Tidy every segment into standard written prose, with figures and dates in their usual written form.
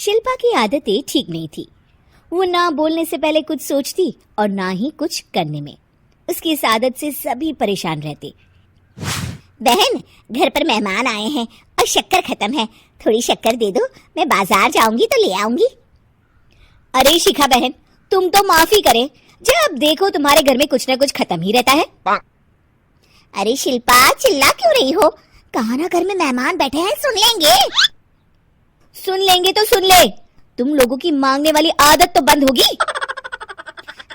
शिल्पा की आदतें ठीक नहीं थी। वो ना बोलने से पहले कुछ सोचती और ना ही कुछ करने में। उसकी इस आदत से सभी परेशान रहते। बहन, घर पर मेहमान आए हैं और शक्कर खत्म है, थोड़ी शक्कर दे दो, मैं बाजार जाऊंगी तो ले आऊंगी। अरे शिखा बहन, तुम तो माफी करें, जब देखो तुम्हारे घर में कुछ न कुछ खत्म ही रहता है। अरे शिल्पा, चिल्ला क्यों रही हो? कहा ना घर में मेहमान बैठे हैं, सुन लेंगे। सुन लेंगे तो सुन ले, तुम लोगों की मांगने वाली आदत तो बंद होगी।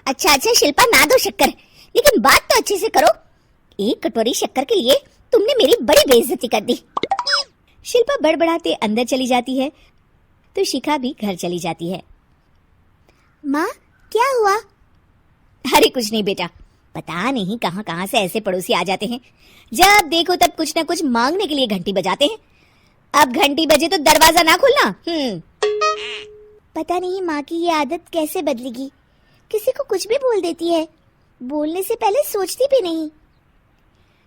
अच्छा शिल्पा, ना दो शक्कर, लेकिन बात तो अच्छे से करो। एक कटोरी शक्कर के लिए तुमने मेरी बड़ी बेइज्जती कर दी। शिल्पा बड़बड़ाते अंदर चली जाती है तो शिखा भी घर चली जाती है। माँ, क्या हुआ? अरे कुछ नहीं बेटा, पता नहीं कहां कहां से ऐसे पड़ोसी आ जाते हैं, जब देखो तब कुछ न कुछ मांगने के लिए घंटी बजाते हैं। अब घंटी बजे तो दरवाजा ना खोलना। पता नहीं माँ की ये आदत कैसे बदलेगी, किसी को कुछ भी बोल देती है, बोलने से पहले सोचती भी नहीं।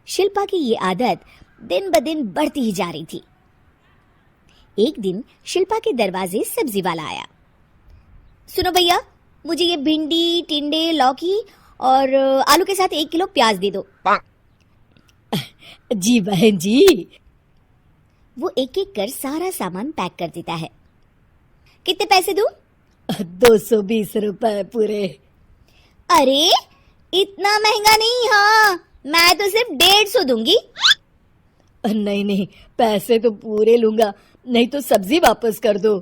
शिल्पा की ये आदत दिन ब दिन बढ़ती ही जा रही थी। एक दिन शिल्पा के दरवाजे सब्जी वाला आया। सुनो भैया, मुझे ये भिंडी, टिंडे, लौकी और आलू के साथ 1 किलो प्याज दे दो। जी बहन जी। वो एक एक कर सारा सामान पैक कर देता है। कितने पैसे दूं? 220 रुपए पूरे। अरे इतना महंगा नहीं, हाँ मैं तो सिर्फ 150 दूंगी। नहीं, पैसे तो पूरे लूंगा, नहीं तो सब्जी वापस कर दो।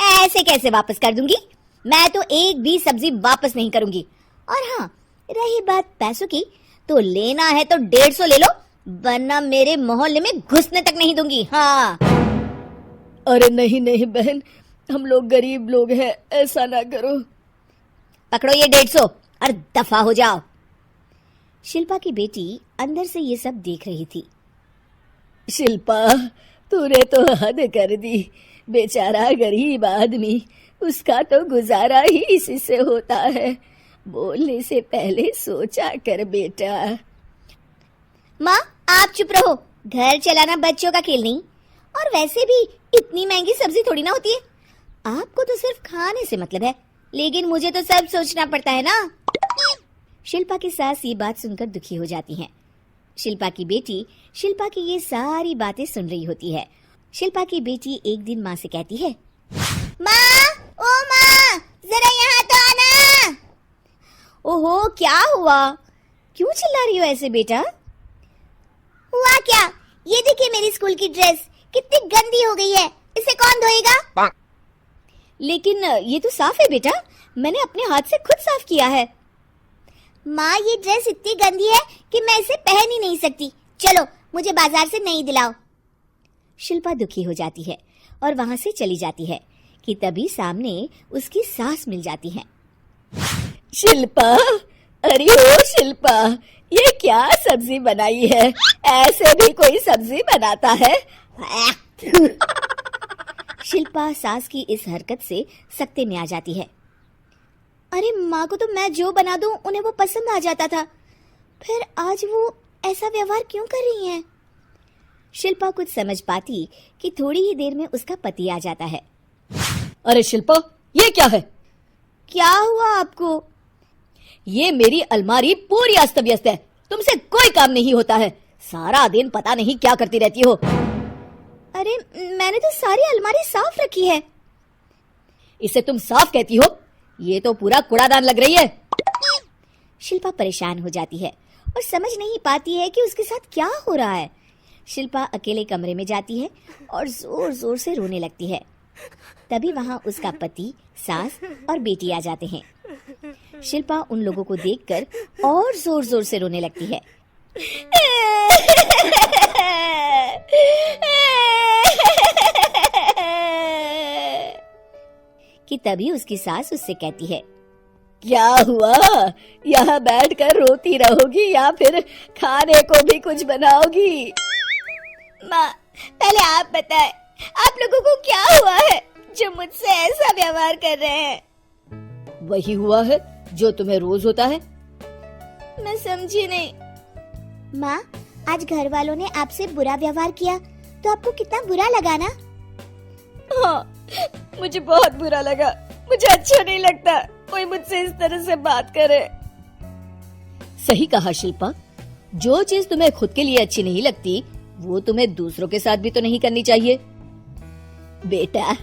ऐसे कैसे वापस कर दूंगी? मैं तो एक भी सब्जी वापस नहीं करूंगी। और हाँ, रही बात पैसों की, तो लेना है तो 150 ले लो, वरना मेरे मोहल्ले में घुसने तक नहीं दूंगी। हाँ। अरे नहीं बहन, हम लोग गरीब लोग हैं, ऐसा ना करो। पकड़ो ये 150 और दफा हो जाओ। शिल्पा की बेटी अंदर से ये सब देख रही थी। शिल्पा, तूने तो हद कर दी। बेचारा गरीब आदमी, उसका तो गुजारा ही इसी से होता है। बोलने से पहले सोचा कर बेटा। माँ, आप चुप रहो, घर चलाना बच्चों का खेल नहीं, और वैसे भी इतनी महंगी सब्जी थोड़ी ना होती है। आपको तो सिर्फ खाने से मतलब है, लेकिन मुझे तो सब सोचना पड़ता है ना। शिल्पा की सास ये बात सुनकर दुखी हो जाती हैं। शिल्पा की बेटी शिल्पा की ये सारी बातें सुन रही होती है। शिल्पा की बेटी एक दिन माँ से कहती है, माँ, ओ माँ, जरा यहाँ तो आना। ओहो, क्या हुआ? क्यों चिल्ला रही हो ऐसे बेटा? हुआ क्या? ये देखिए मेरी स्कूल की ड्रेस कितनी गंदी हो गई है, इसे कौन धोएगा? लेकिन ये तो साफ है बेटा, मैंने अपने हाथ से खुद साफ किया है। माँ, ये ड्रेस इतनी गंदी है कि मैं इसे पहन ही नहीं सकती, चलो मुझे बाजार से नई दिलाओ। शिल्पा दुखी हो जाती है और वहां से चली जाती है कि तभी सामने उसकी सास मिल जाती है। शिल्पा, अरे ओ शिल्पा, ये क्या सब्जी बनाई है? ऐसे भी कोई सब्जी बनाता है? शिल्पा सास की इस हरकत से सख्ते में आ जाती है। अरे माँ को तो मैं जो बना दूं उन्हें वो पसंद आ जाता था, फिर आज वो ऐसा व्यवहार क्यों कर रही हैं? शिल्पा कुछ समझ पाती कि थोड़ी ही देर में उसका पति आ जाता है। अरे शिल्पा, ये क्या है? क्या हुआ आपको? ये मेरी अलमारी पूरी अस्त व्यस्त है, तुमसे कोई काम नहीं होता है, सारा दिन पता नहीं क्या करती रहती हो। अरे मैंने तो सारी अलमारी साफ रखी है। इसे तुम साफ कहती हो? ये तो पूरा कूड़ादान लग रही है। शिल्पा परेशान हो जाती है और समझ नहीं पाती है कि उसके साथ क्या हो रहा है। शिल्पा अकेले कमरे में जाती है और जोर जोर से रोने लगती है। तभी वहां उसका पति, सास और बेटी आ जाते हैं। शिल्पा उन लोगों को देखकर और जोर जोर से रोने लगती है। कि तभी उसकी सास उससे कहती है, क्या हुआ? यहाँ बैठकर रोती रहोगी या फिर खाने को भी कुछ बनाओगी? माँ, पहले आप बताएं, आप लोगों को क्या हुआ है जो मुझसे ऐसा व्यवहार कर रहे हैं? वही हुआ है जो तुम्हें रोज होता है। मैं समझी नहीं। माँ, आज घर वालों ने आपसे बुरा व्यवहार किया तो आपको कितना बुरा लगा ना? हाँ, मुझे बहुत बुरा लगा। मुझे अच्छा नहीं लगता कोई मुझसे इस तरह से बात करे। सही कहा शिल्पा, जो चीज तुम्हें खुद के लिए अच्छी नहीं लगती वो तुम्हें दूसरों के साथ भी तो नहीं करनी चाहिए। बेटा,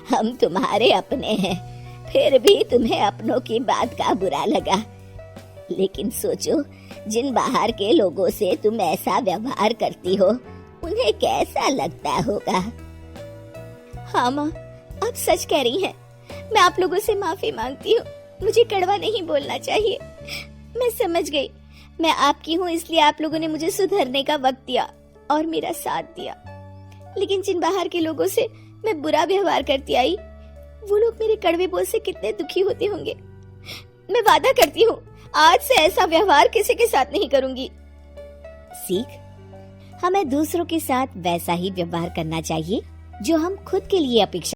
हम तुम्हारे अपने हैं, फिर भी तुम्हें अपनों की बात का बुरा लगा। लेकिन सोचो, जिन बाहर के लोगों से तुम ऐसा व्यवहार करती हो उन्हें कैसा लगता होगा। हाँ माँ, आप सच कह रही हैं। मैं आप लोगों से माफी मांगती हूँ। मुझे कड़वा नहीं बोलना चाहिए। मैं समझ गई, मैं आपकी हूँ इसलिए आप लोगों ने मुझे सुधरने का वक्त दिया और मेरा साथ दिया। लेकिन जिन बाहर के लोगों से मैं बुरा व्यवहार करती आई, वो लोग मेरे कड़वे बोल से कितने दुखी होते होंगे। मैं वादा करती हूँ, आज से ऐसा व्यवहार किसी के साथ नहीं करूंगी। सीख, हमें दूसरों के साथ वैसा ही व्यवहार करना चाहिए जो हम खुद के लिए अपेक्षा